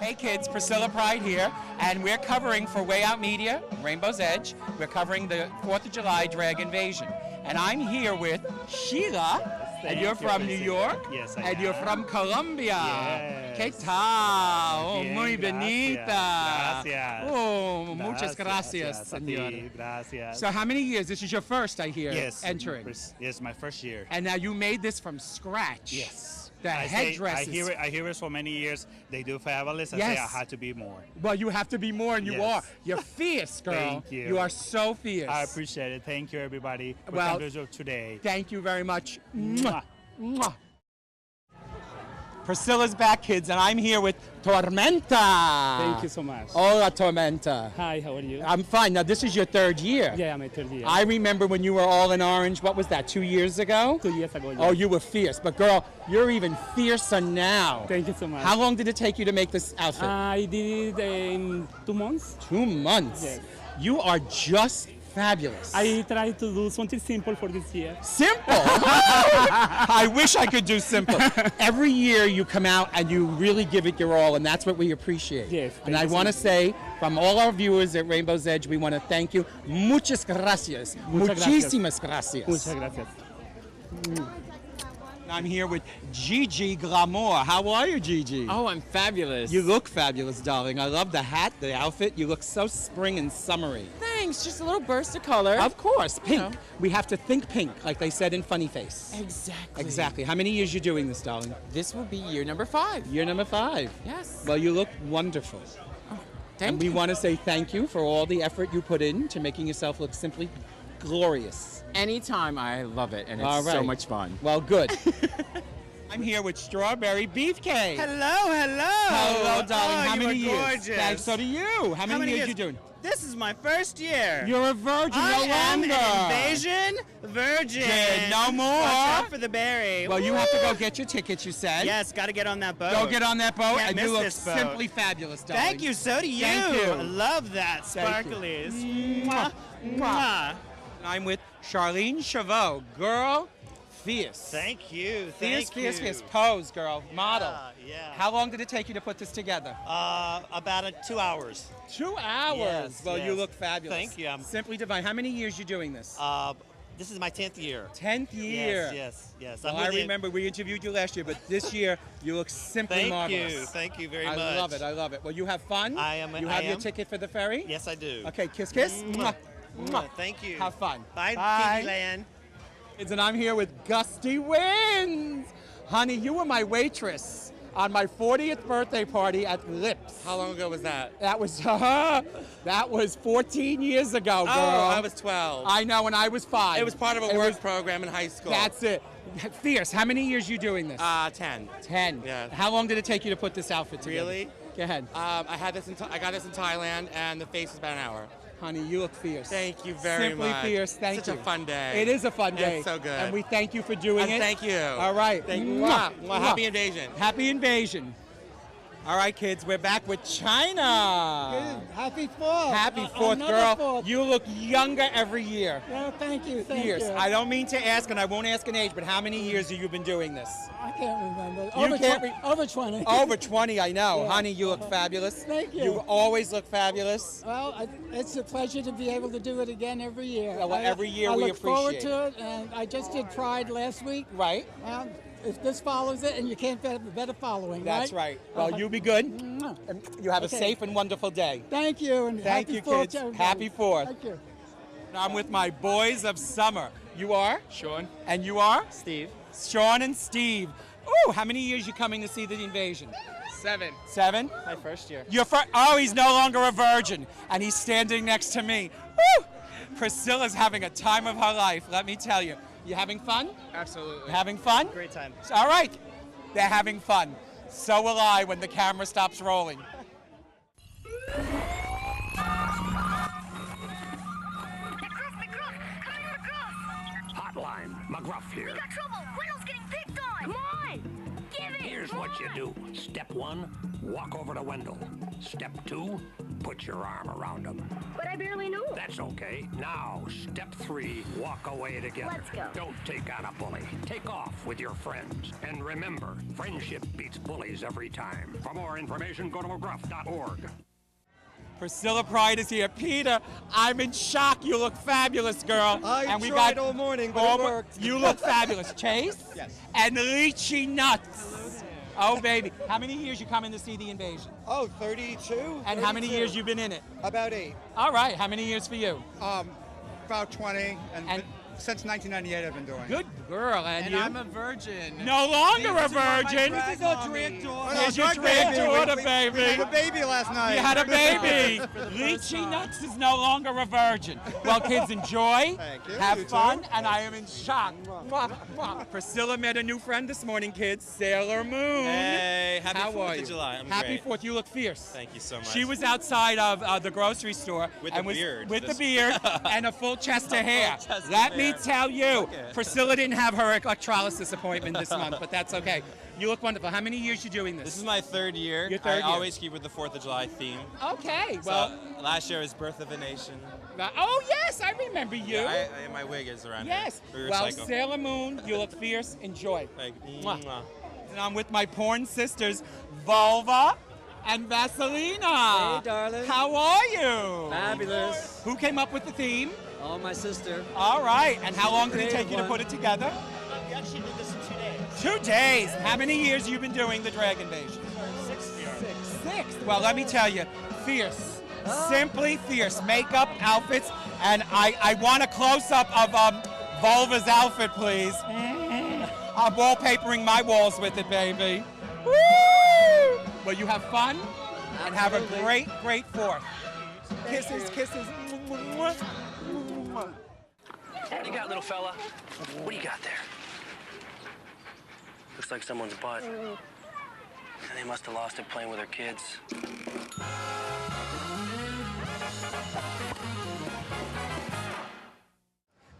Hey kids, Priscilla Pride here, and we're covering for Way Out Media, Rainbow's Edge, we're covering the 4th of July drag invasion. And I'm here with Sheila, and you're from New York, yes, I and am. you're from Colombia. Yes. ¿Qué tal? Oh, Bien, muy gracias. bonita. Gracias. Oh, muchas gracias, a ti, señor. gracias. So how many years? This is your first, I hear, Yes, entering. Yes, my first year. And now you made this from scratch. Yes. The headdresses. I hear it for many years. They do fabulous. I Yes. say I had to be more. Well, you have to be more, and you Yes. are. You're fierce, girl. Thank you. You are so fierce. I appreciate it. Thank you, everybody. Well, Today. Thank you very much. Mwah. Mwah. Priscilla's back, kids, and I'm here with Tormenta. Thank you so much. Hola, Tormenta. Hi, how are you? I'm fine. Now, this is your third year. Yeah, my third year. I remember when you were all in orange. What was that, 2 years ago? 2 years ago. Yeah. Oh, you were fierce. But, girl, you're even fiercer now. Thank you so much. How long did it take you to make this outfit? I did it in 2 months. 2 months. Yes. You are just fabulous. I tried to do something simple for this year. Simple? I wish I could do simple. Every year you come out and you really give it your all, and that's what we appreciate. Yes, and I thank you want to so say, from all our viewers at Rainbow's Edge, we want to thank you. Muchas gracias. Muchas Muchísimas gracias. Muchas gracias. I'm here with Gigi Glamour. How are you, Gigi? Oh, I'm fabulous. You look fabulous, darling. I love the hat, the outfit. You look so spring and summery. Thanks. Just a little burst of color. Of course, pink. You know. We have to think pink, like they said in Funny Face. Exactly. Exactly. How many years you doing this, darling? This will be year number 5. Year number 5. Yes. Well, you look wonderful. Thank And we you. want to say thank you for all the effort you put in to making yourself look simply glorious. Anytime, I love it, and it's All right. so much fun. Well, good. I'm here with Strawberry Beefcake. Hello, hello. Hello, darling. Oh, How you many are years? gorgeous. Thanks, so do you. How many years you doing? This is my first year. You're a virgin I no am longer. an invasion virgin. Yeah, no more. Watch out for the berry. Well, you have to Woo. go get your tickets, you said. Yes, got to get on that boat. Go get on that boat, Can't and you miss look this boat. simply fabulous, darling. Thank you. So do you. Thank you. I love that. Thank you. Sparklies. Mwah. Mwah. I'm with Charlene Chavot. Girl, fierce. Thank you. Fierce, Thank fierce, you. fierce. Pose, girl. Model. Yeah. How long did it take you to put this together? About 2 hours. 2 hours. Yes, Well, you yes. look fabulous. Thank you. Simply divine. How many years you doing this? This is my 10th year. 10th year. Yes. Well, I remember we interviewed you last year, but this year you look simply Thank marvelous. you. Thank you very I much. love it. I love it. Well, you have fun. I am. You I have your am. ticket for the ferry. Yes, I do. Okay. Kiss, kiss. Mwah. Mwah. Thank you. Have fun. Bye, Bye. TV Land. Kids, and I'm here with Gusty Wins. Honey, you were my waitress on my 40th birthday party at Lips. How long ago was that? That was 14 years ago, girl. Oh, I was 12. I know, and I was 5. It was part of a work program in high school. That's it. Fierce. How many years you doing this? 10. 10. Yeah. How long did it take you to put this outfit together? Really? Go ahead. I got this in Thailand, and the face was about an hour. Honey, you look fierce. Thank you very Simply much. fierce. Thank Such you. a fun day. It is a fun day. It's so good. And we thank you for doing And it. thank you. All right. Thank you. Mwah. Mwah. Happy invasion. Happy invasion. All right, kids, we're back with China. Happy 4th. Happy 4th, Another girl. 4th. You look younger every year. Yeah, thank you. Thank Fierce. you. I don't mean to ask, and I won't ask an age, but how many years have you been doing this? I can't remember. You Over, can't over 20. Over 20, I know. Yeah. Honey, you look fabulous. Thank you. You always look fabulous. Well, it's a pleasure to be able to do it again every year. Well, every year I we look forward appreciate to it, and I just did Pride last week. Right. Well, if this follows it, and you can't better following, That's right. Well, you be good. Mwah. And you have a Okay. safe and wonderful day. Thank you, and Thank happy you, 4th kids. to everybody. Happy 4th. Thank you. I'm with my boys of summer. You are? Sean. And you are? Steve. Sean and Steve. Ooh, how many years you coming to see the invasion? 7. 7? My first year. Oh, he's no longer a virgin, and he's standing next to me. Woo! Priscilla's having a time of her life, let me tell you. You having fun? Absolutely. Having fun? Great time. All right. They're having fun. So will I when the camera stops rolling. Hotline, McGruff here. We got trouble! Wendell's getting picked on! Come on! Give it! Here's what you do. Step 1, walk over to Wendell. Step 2, put your arm around them. But I barely know him. That's okay. Now, step 3, walk away together. Let's go. Don't take on a bully. Take off with your friends. And remember, friendship beats bullies every time. For more information, go to mcgruff.org. Priscilla Pride is here. Peter, I'm in shock. You look fabulous, girl. I tried all morning, but it worked. You look fabulous. Chase? Yes. And lychee nuts. Oh, baby. How many years you coming to see The Invasion? Oh, 32. And how many 32. years you been in it? About 8. All right. How many years for you? About 20. And since 1998 I've been doing it. Good girl. And you? I'm a virgin. No longer a virgin. This is our drag daughter. Here's your drag daughter, baby. We had a baby last night. You had a baby. Lychee Nuts is no longer a virgin. Well, kids, enjoy. Thank you. Have You too. fun. And I am in shock. Priscilla met a new friend this morning, kids. Sailor Moon. Hey, happy How 4th are of you? July. I'm Happy great. 4th. You look fierce. Thank you so much. She was outside of the grocery store With and the was beard. with the This- beard and a full chest of hair. chest of Let me hair. tell you, Okay. Priscilla didn't have her electrolysis appointment this month, but that's okay. You look wonderful. How many years you doing this? This is my 3rd year. Your 3rd I year. always keep with the 4th of July theme. Okay. So, Well. last year was Birth of a Nation. Oh yes, I remember you. Yeah, my wig is around Yes. here. We Well, recycle. Sailor Moon, you look fierce. Enjoy. Like, Mwah. mwah. And I'm with my porn sisters, Vulva and Vaselina. Hey, darling. How are you? Fabulous. Who came up with the theme? Oh, my sister. All right. And how long did it Creative take you to one. put it together? We actually did this in 2 days. 2 days. How many years you been doing the Drag Invasion? 6 years. Six. Well, let me tell you, fierce. Simply fierce. Makeup, outfits, and I want a close-up of Vulva's outfit, please. I'm wallpapering my walls with it, baby. Woo! Well, you have fun and have a Absolutely. great 4th. Kisses, kisses. You got, little fella? What do you got there? Looks like someone's butt. They must have lost it playing with their kids.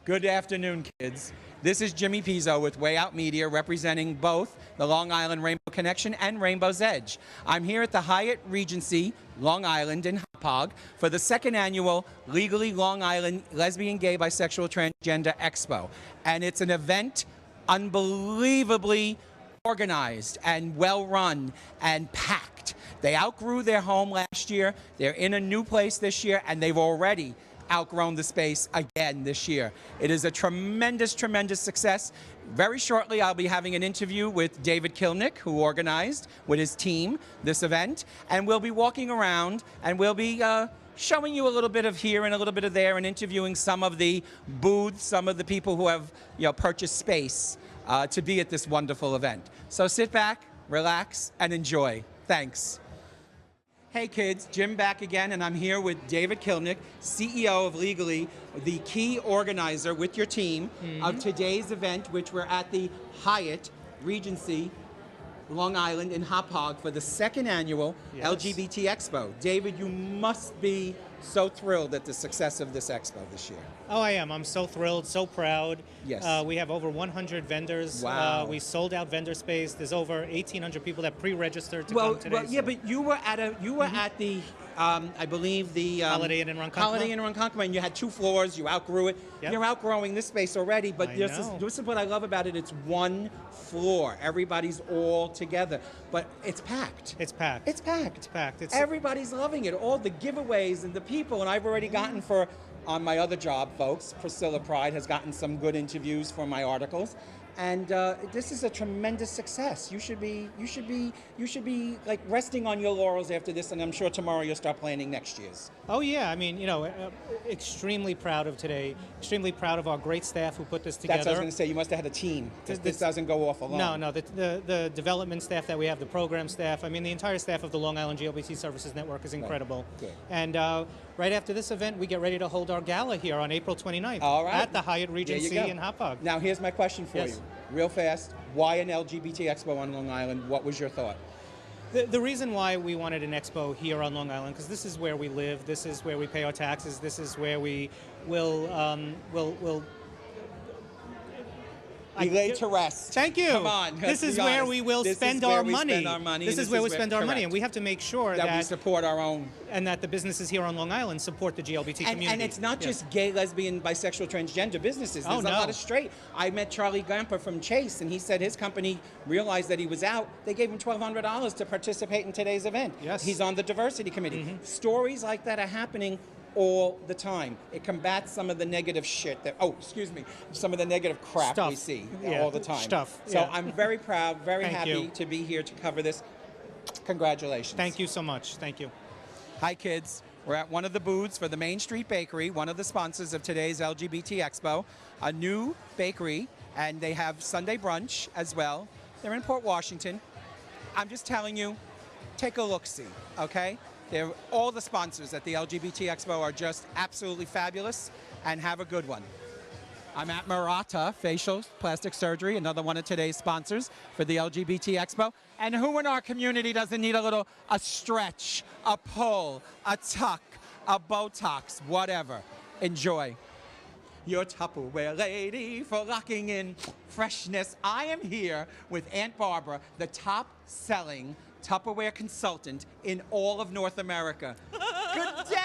Good afternoon, kids. This is Jimmy Pizzo with Way Out Media, representing both the Long Island Rainbow Connection and Rainbow's Edge. I'm here at the Hyatt Regency, Long Island in Hauppauge for the 2nd annual Legally Long Island Lesbian, Gay, Bisexual, Transgender Expo. And it's an event unbelievably organized and well run and packed. They outgrew their home last year. They're in a new place this year, and they've already outgrown the space again this year. It is a tremendous, tremendous success. Very shortly, I'll be having an interview with David Kilnick, who organized with his team this event, and we'll be walking around and we'll be showing you a little bit of here and a little bit of there and interviewing some of the booths, some of the people who have purchased space to be at this wonderful event. So sit back, relax, and enjoy. Thanks. Hey kids, Jim back again, and I'm here with David Kilnick, CEO of Legally, the key organizer with your team of today's event, which we're at the Hyatt Regency, Long Island in Hauppauge for the 2nd annual LGBT Expo. David, you must be so thrilled at the success of this expo this year. Oh, I am. I'm so thrilled, so proud. Yes. We have over 100 vendors. Wow. We sold out vendor space. There's over 1,800 people that pre-registered to come today. Well, yeah, but you were at at the I believe the Holiday Inn in Ronkonkoma. Holiday Inn in Ronkonkoma, and you had 2 floors. You outgrew it. Yep. You're outgrowing this space already, but I this know. is what I love about it. It's one floor. Everybody's all together, but it's packed. It's packed. It's packed. It's packed. It's Everybody's loving it. All the giveaways and the people, and I've already gotten on my other job, folks. Priscilla Pride has gotten some good interviews for my articles. And this is a tremendous success. You should be like resting on your laurels after this, and I'm sure tomorrow you'll start planning next year's. Oh yeah, I mean, extremely proud of today. Extremely proud of our great staff who put this together. That's what I was going to say. You must have had a team. This doesn't go off alone. No, the development staff that we have, the program staff. I mean, the entire staff of the Long Island LGBT Services Network is incredible. Good. And right after this event, we get ready to hold our gala here on April 29th All right. at the Hyatt Regency There you go. in Hauppauge. Now, here's my question for Yes. you, real fast. Why an LGBT Expo on Long Island? What was your thought? The reason why we wanted an expo here on Long Island, because this is where we live, this is where we pay our taxes, this is where we will Be laid to rest. Thank you. Come on. This let's is be where honest. we will This spend is where our we money. Spend our money. This and is where we where- spend our money, correct. and we have to make sure that we support our own. and that the businesses here on Long Island support the GLBT community. And it's not just gay, lesbian, bisexual, transgender businesses. Oh, There's a no. lot of straight. I met Charlie Gamper from Chase, and he said his company realized that he was out. They gave him $1,200 to participate in today's event. Yes. He's on the diversity committee. Stories like that are happening all the time. It combats some of the negative shit that, some of the negative crap we Stuff. see Yeah, all the time. stuff, So yeah. I'm very proud, very Thank happy you. to be here to cover this. Congratulations. Thank you so much. Thank you. Hi, kids. We're at one of the booths for the Main Street Bakery, one of the sponsors of today's LGBT Expo, a new bakery, and they have Sunday brunch as well. They're in Port Washington. I'm just telling you, take a look-see, okay? All the sponsors at the LGBT Expo are just absolutely fabulous, and have a good one. I'm at Murata Facial Plastic Surgery, another one of today's sponsors for the LGBT Expo. And who in our community doesn't need a stretch, a pull, a tuck, a Botox, whatever? Enjoy. Your Tupperware lady for locking in freshness. I am here with Aunt Barbara, the top-selling Tupperware consultant in all of North America. Good day!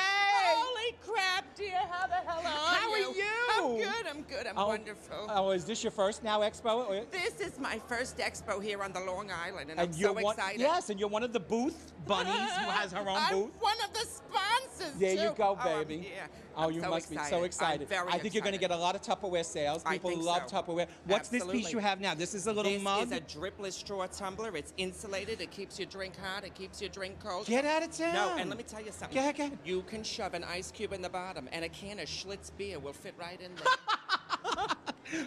Holy crap, dear. How the hell are How are you? I'm good. I'm wonderful. Oh, is this your first now expo? This is my first expo here on the Long Island, and I'm you're so excited. Yes, and you're one of the booth bunnies who has her own I'm booth. one of the sponsors, There you too. go, Oh, I'm baby. here. Oh, I'm you so must be so excited. excited. I'm very I think you're going to get a lot of Tupperware sales. I People think love so. Tupperware. What's this Absolutely. piece you have now? This is a little mug? This is a dripless straw tumbler. It's insulated. It keeps your drink hot. It keeps your drink cold. Get out of town. No, and let me tell you something. Go ahead. You can shove an ice cube in the bottom, and a can of Schlitz beer will fit right in there.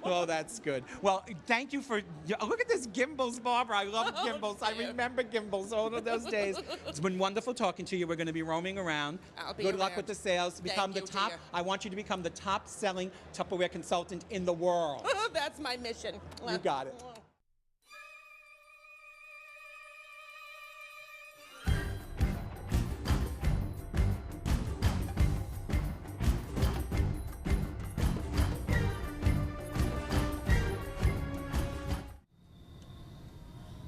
Oh, that's good. Well, thank you for, look at this Gimbals, Barbara. I love Gimbals. I remember Gimbals, all of those days. It's been wonderful talking to you. We're going to be roaming around. I'll be Good luck around. with the sales. Become the you, top. dear. I want you to become the top-selling Tupperware consultant in the world. That's my mission. You got it.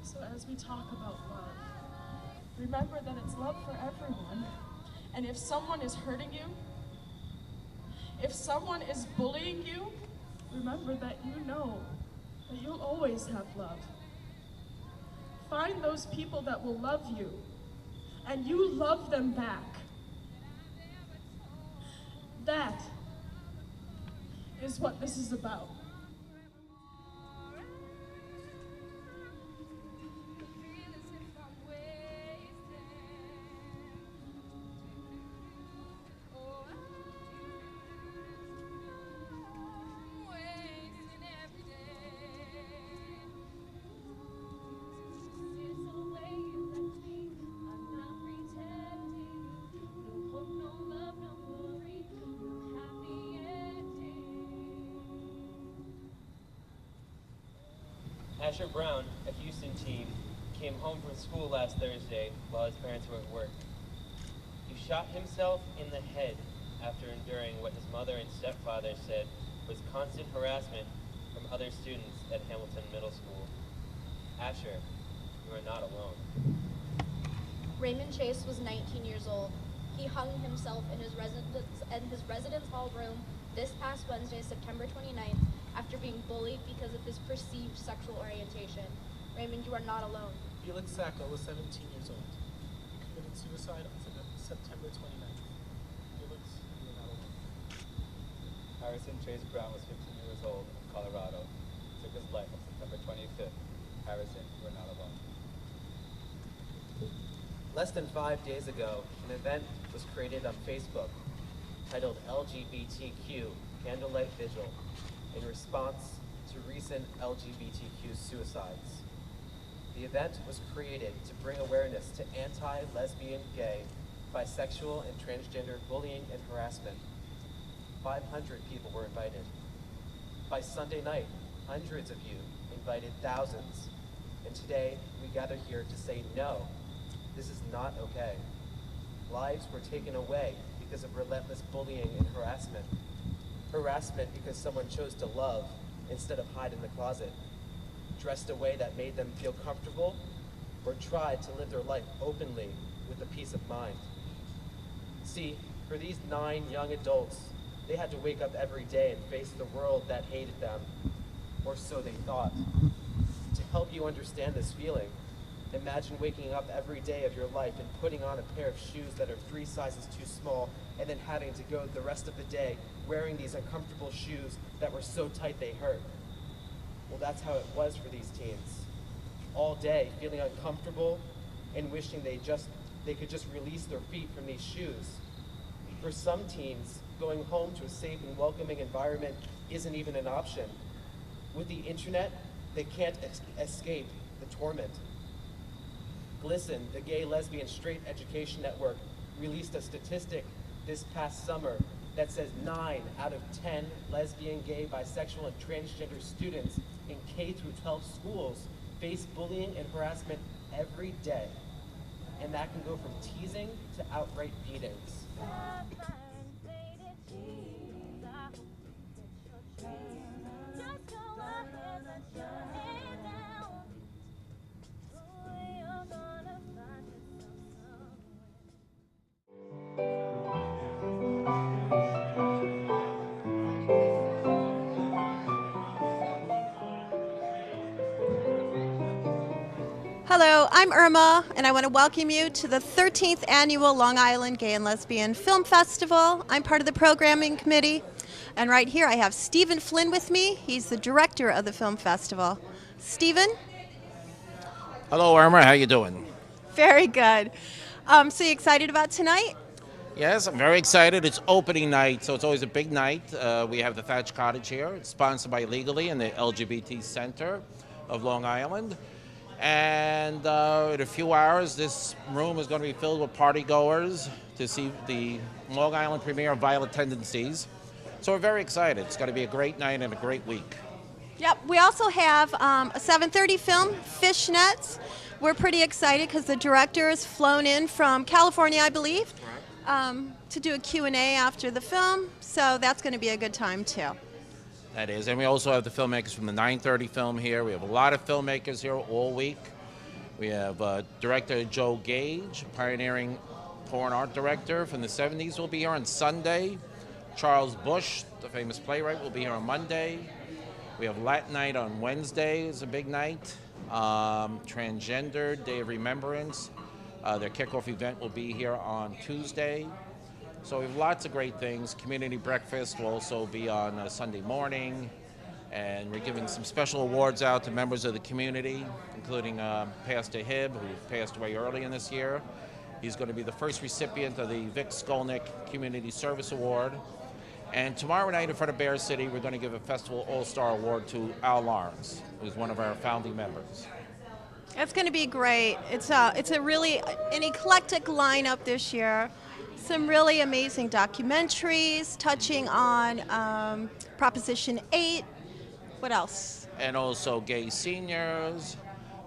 So as we talk about love, remember that it's love for everyone. And if someone is hurting you, if someone is bullying you, remember that you know that you'll always have love. Find those people that will love you, and you love them back. That is what this is about. Asher Brown, a Houston teen, came home from school last Thursday while his parents were at work. He shot himself in the head after enduring what his mother and stepfather said was constant harassment from other students at Hamilton Middle School. Asher, you are not alone. Raymond Chase was 19 years old. He hung himself in his residence hall room this past Wednesday, September 29th, after being bullied because of his perceived sexual orientation. Raymond, you are not alone. Felix Sacco was 17 years old. He committed suicide on September 29th. Felix, you are not alone. Harrison Chase Brown was 15 years old of Colorado. Took his life on September 25th. Harrison, you are not alone. Less than 5 days ago, an event was created on Facebook titled LGBTQ Candlelight Vigil in response to recent LGBTQ suicides. The event was created to bring awareness to anti-lesbian, gay, bisexual, and transgender bullying and harassment. 500 people were invited. By Sunday night, hundreds of you invited thousands. And today, we gather here to say no, this is not okay. Lives were taken away because of relentless bullying and harassment. Harassment because someone chose to love instead of hide in the closet, dressed a way that made them feel comfortable, or tried to live their life openly with a peace of mind. See, for these 9 young adults, they had to wake up every day and face the world that hated them, or so they thought. To help you understand this feeling, imagine waking up every day of your life and putting on a pair of shoes that are 3 sizes too small, and then having to go the rest of the day wearing these uncomfortable shoes that were so tight they hurt. Well, that's how it was for these teens. All day, feeling uncomfortable and wishing they could just release their feet from these shoes. For some teens, going home to a safe and welcoming environment isn't even an option. With the internet, they can't escape the torment. GLSEN, the Gay, Lesbian, Straight Education Network, released a statistic this past summer that says 9 out of 10 lesbian, gay, bisexual, and transgender students in K-12 schools face bullying and harassment every day. And that can go from teasing to outright beatings. Hello, I'm Irma, and I want to welcome you to the 13th Annual Long Island Gay and Lesbian Film Festival. I'm part of the programming committee, and right here I have Stephen Flynn with me. He's the director of the film festival. Stephen? Hello, Irma. How you doing? Very good. So you excited about tonight? Yes, I'm very excited. It's opening night, so it's always a big night. We have the Thatch Cottage here. It's sponsored by Legally and the LGBT Center of Long Island. And in a few hours, this room is going to be filled with party goers to see the Long Island premiere of Violent Tendencies. So we're very excited. It's going to be a great night and a great week. Yep. We also have a 7:30 film, Fishnets. We're pretty excited because the director is flown in from California, I believe, to do a Q&A after the film. So that's going to be a good time, too. That is, and we also have the filmmakers from the 9:30 film here. We have a lot of filmmakers here all week. We have director Joe Gage, pioneering porn art director from the 70s, will be here on Sunday. Charles Bush, the famous playwright, will be here on Monday. We have Latin Night on Wednesday, is a big night. Transgender Day of Remembrance, their kickoff event will be here on Tuesday. So we have lots of great things. Community breakfast will also be on Sunday morning. And we're giving some special awards out to members of the community, including Pastor Hibb, who passed away early in this year. He's going to be the first recipient of the Vic Skolnick Community Service Award. And tomorrow night in front of Bear City, we're going to give a Festival All-Star Award to Al Lawrence, who's one of our founding members. It's going to be great. It's a really an eclectic lineup this year. Some really amazing documentaries touching on Proposition 8. What else? And also gay seniors.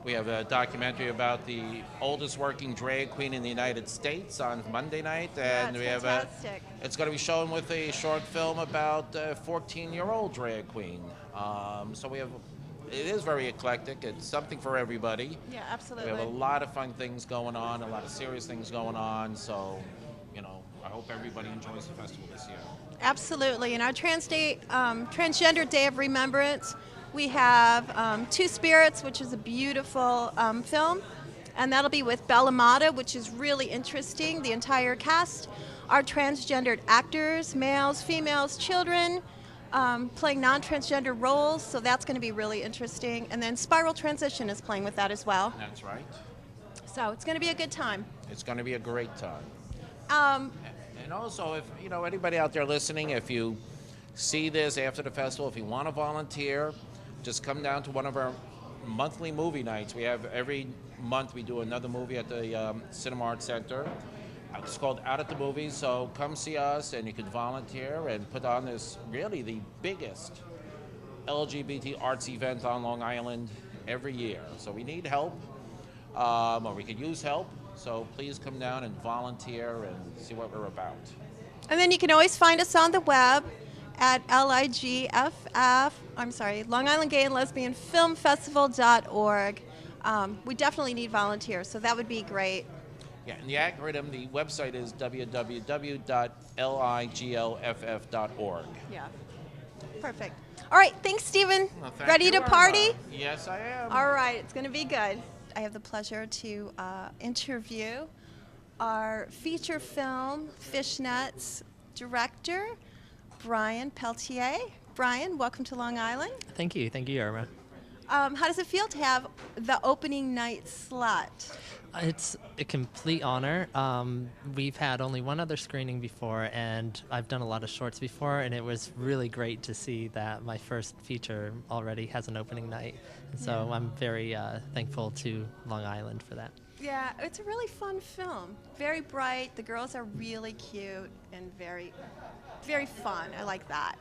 We have a documentary about the oldest working drag queen in the United States on Monday night. And we have it's going to be shown with a short film about a 14-year-old drag queen. So we have, it is very eclectic. It's something for everybody. Yeah, absolutely. We have a lot of fun things going on, a lot of serious things going on. So, you know, I hope everybody enjoys the festival this year. Absolutely. And our Transgender Day of Remembrance, we have Two Spirits, which is a beautiful film, and that'll be with Bella Mata, which is really interesting, the entire cast. Our transgendered actors, males, females, children, playing non-transgender roles, so that's going to be really interesting. And then Spiral Transition is playing with that as well. That's right. So it's going to be a good time. It's going to be a great time. And also, if you know anybody out there listening, if you see this after the festival, if you want to volunteer, just come down to one of our monthly movie nights. We have every month we do another movie at the Cinema Arts Center. It's called Out at the Movies, so come see us and you can volunteer and put on this really the biggest LGBT arts event on Long Island every year. So we need help, or we could use help. So please come down and volunteer and see what we're about. And then you can always find us on the web at ligff.org. I'm sorry, Long Island Gay and Lesbian Film Festival.org. We definitely need volunteers, so that would be great. Yeah, and the algorithm, the website is www.ligloff.org. Yeah. Perfect. All right, thanks, Stephen. Well, thank Ready you, to party? Irma. Yes, I am. All right, it's going to be good. I have the pleasure to interview our feature film Fishnets director, Brian Peltier. Brian, welcome to Long Island. Thank you, Irma. How does it feel to have the opening night slot? It's a complete honor. We've had only one other screening before, and I've done a lot of shorts before, and it was really great to see that my first feature already has an opening night. And so I'm very thankful to Long Island for that. Yeah, it's a really fun film. Very bright. The girls are really cute and very, very fun. I like that.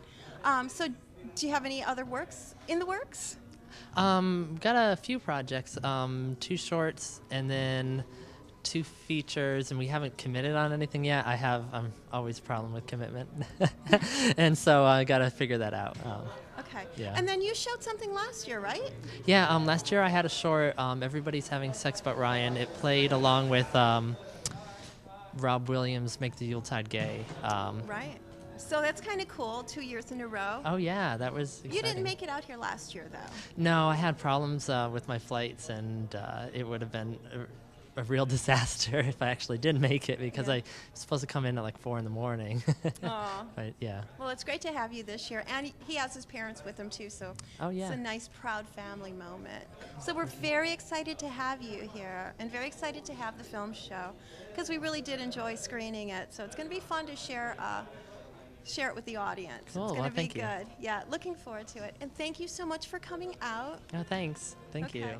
So do you have any other works in the works? Got a few projects, 2 shorts and then 2 features, and we haven't committed on anything yet. I'm always a problem with commitment. And so I got to figure that out. Okay. Yeah. And then you showed something last year, right? Yeah, last year I had a short, Everybody's Having Sex But Ryan. It played along with Rob Williams' Make the Yuletide Gay. Right. So that's kind of cool, 2 years in a row. Oh, yeah, that was exciting. You didn't make it out here last year, though. No, I had problems with my flights, and it would have been a real disaster if I actually did make it, because I was supposed to come in at like 4 in the morning. Aw. But yeah. Well, it's great to have you this year. And he has his parents with him, too, so it's a nice, proud family moment. So we're very excited to have you here and very excited to have the film show, because we really did enjoy screening it. So it's going to be fun to share it with the audience. Cool. It's going to be thank you. good. Yeah, looking forward to it. And thank you so much for coming out. Oh, thanks. Thank you.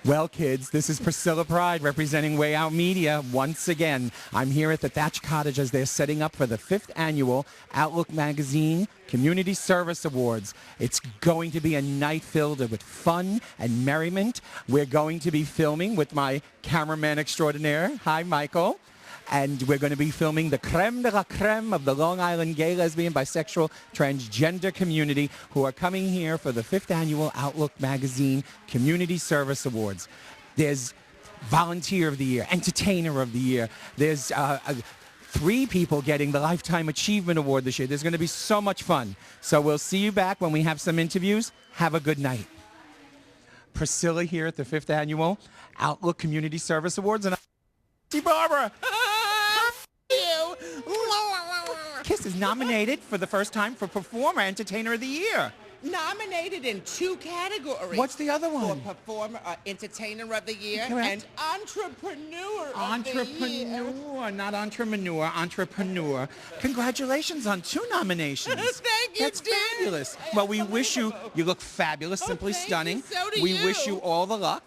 Well, kids, this is Priscilla Pride representing Way Out Media once again. I'm here at the Thatch Cottage as they're setting up for the 5th annual Outlook Magazine Community Service Awards. It's going to be a night filled with fun and merriment. We're going to be filming with my cameraman extraordinaire. Hi, Michael. And we're going to be filming the creme de la creme of the Long Island gay, lesbian, bisexual, transgender community who are coming here for the 5th annual Outlook Magazine Community Service Awards. There's Volunteer of the Year, Entertainer of the Year. There's 3 people getting the Lifetime Achievement Award this year. There's going to be so much fun. So we'll see you back when we have some interviews. Have a good night. Priscilla here at the 5th annual Outlook Community Service Awards. And Barbara. Kiss is nominated for the first time for Performer Entertainer of the Year. Nominated in 2 categories. What's the other one? For Performer, Entertainer of the Year, Correct. and Entrepreneur of the Year. Entrepreneur, not entrepreneur, entrepreneur. Congratulations on 2 nominations. Thank you, That's dear. fabulous. Well, we wish you look fabulous, simply stunning. So do we you. wish you all the luck,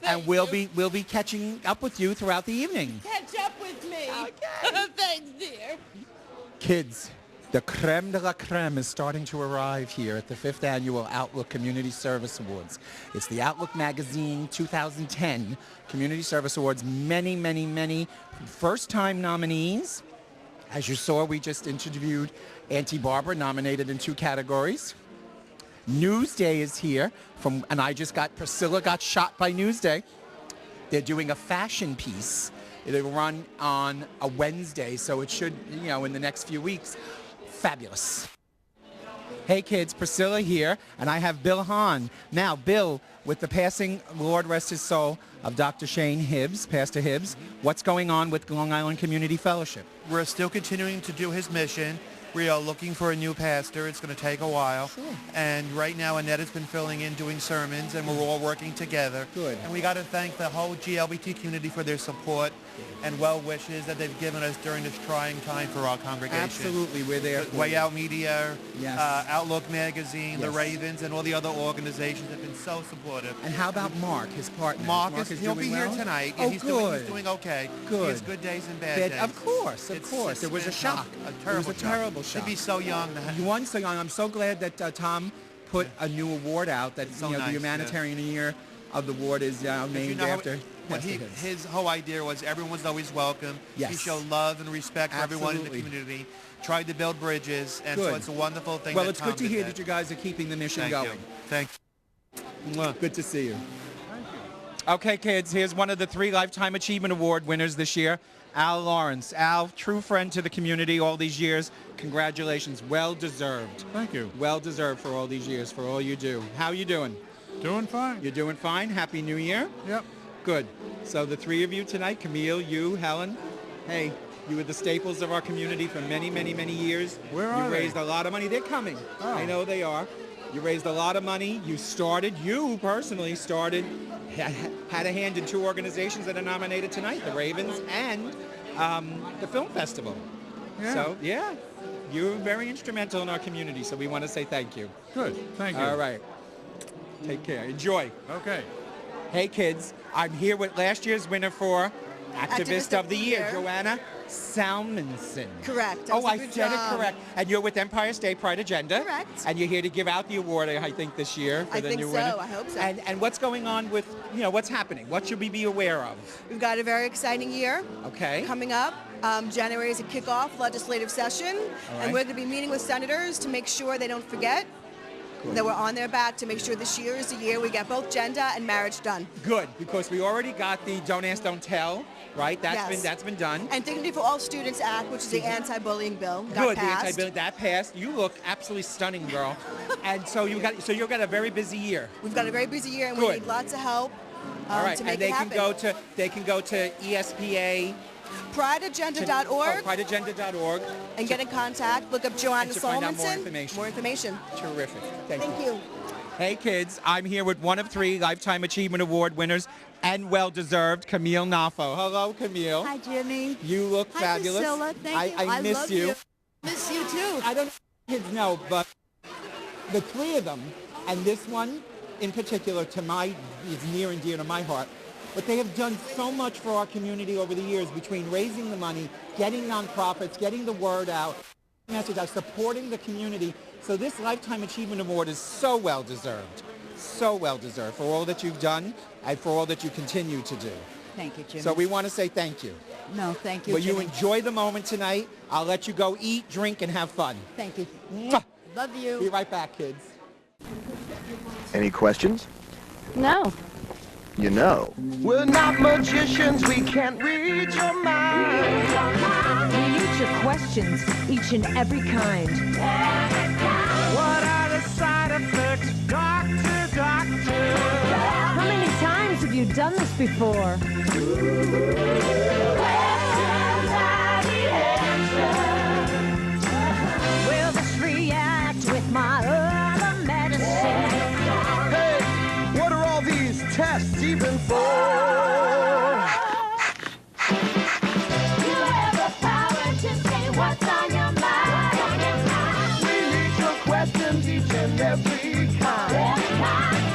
and we'll be catching up with you throughout the evening. Catch up with me. Okay. Thanks, dear. Kids, the creme de la creme is starting to arrive here at the 5th annual Outlook Community Service Awards. It's the Outlook Magazine 2010 Community Service Awards. Many, many, many first-time nominees. As you saw, we just interviewed Auntie Barbara, nominated in 2 categories. Newsday is here, and Priscilla got shot by Newsday. They're doing a fashion piece. It'll run on a Wednesday, so it should, in the next few weeks. Fabulous. Hey kids, Priscilla here, and I have Bill Hahn. Now, Bill, with the passing, Lord rest his soul, of Dr. Shane Hibbs, Pastor Hibbs, what's going on with Long Island Community Fellowship? We're still continuing to do his mission. We are looking for a new pastor. It's going to take a while. Sure. And right now, Annette has been filling in, doing sermons, and we're all working together. Good. And we got to thank the whole GLBT community for their support and well wishes that they've given us during this trying time for our congregation. Absolutely, we're there. Way Out Media, Yes. Outlook Magazine, the Yes. Ravens, and all the other organizations have been so supportive. And how about Mark, his partner? Marcus, is he'll doing be here well? tonight. Oh, He's good. doing okay. Good. He has good days and bad days. Of course. It's It was a been shock. A It was a terrible shock. To be so young. You won so young. I'm so glad that Tom put a new award out that So the nice, Humanitarian Year of the award is named know how after. when his whole idea was everyone was always welcome. Yes. He showed love and respect for everyone in the Absolutely. community. Tried to build bridges, and so Good. it's a wonderful thing. Well, that it's good to Tom hear did that you guys are keeping the mission Thank going. You. Thank you. Good to see you. Okay, kids, here's one of the 3 Lifetime Achievement Award winners this year, Al Lawrence. Al, true friend to the community all these years. Congratulations. Well deserved. Thank you. Well deserved for all these years, for all you do. How you doing? Doing fine. You're doing fine? Happy New Year? Yep. Good. So the 3 of you tonight, Camille, you, Helen, hey, you were the staples of our community for many, many, many years. Where are You they? raised a lot of money. They're coming. Oh. I know they are. You raised a lot of money. You personally started, had a hand in 2 organizations that are nominated tonight, the Ravens and the Film Festival. Yeah. So, yeah, you're very instrumental in our community, so we want to say thank you. Good. Thank you. All right. Take care. Enjoy. Okay. Hey, kids, I'm here with last year's winner for Activist of the Year, Joanna Salmonson. Correct. Oh, I said it correct. And you're with Empire State Pride Agenda. Correct. And you're here to give out the award, I think, this year for I the think new so. winner. I hope so. And what's going on with, what's happening? What should we be aware of? We've got a very exciting year coming up. January is a kickoff legislative session, right. and we're going to be meeting with senators to make sure they don't forget that we're on their back to make sure this year is the year we get both gender and marriage done. Good, because we already got the Don't Ask, Don't Tell, right? Yes. That's been done. And Dignity for All Students Act, which is the anti-bullying bill, got Good, passed. the anti-bullying that passed. You look absolutely stunning, girl. And so you've got a very busy year. We've got a very busy year, and Good. we need lots of help All right, to make and they it happen. can go to ESPA. PrideAgenda.org. PrideAgenda.org. And get in contact. Look up Joanna to find out Salmonson. more information. Terrific. Thank you. Hey, kids, I'm here with one of 3 Lifetime Achievement Award winners and well-deserved, Camille Naffo. Hello, Camille. Hi, Jimmy. You look Hi, fabulous. Priscilla. Thank you. I miss love you. Miss you, too. I don't know if kids know, but the 3 of them, and this one in particular is near and dear to my heart, but they have done so much for our community over the years between raising the money, getting nonprofits, getting the word out, message out, supporting the community. So this Lifetime Achievement Award is so well deserved for all that you've done and for all that you continue to do. Thank you, Jimmy. So we want to say thank you. No, thank you, Will you Jimmy. enjoy the moment tonight? I'll let you go eat, drink, and have fun. Thank you. Mwah. Love you. Be right back, kids. Any questions? No. You know. We're not magicians, we can't read your mind. We answer questions, each and every kind. What are the side effects, doctor, doctor? How many times have you done this before? Will this react with my other medicine? Hey, what are all these tests even for? What's on your mind? We need your questions, each and every kind.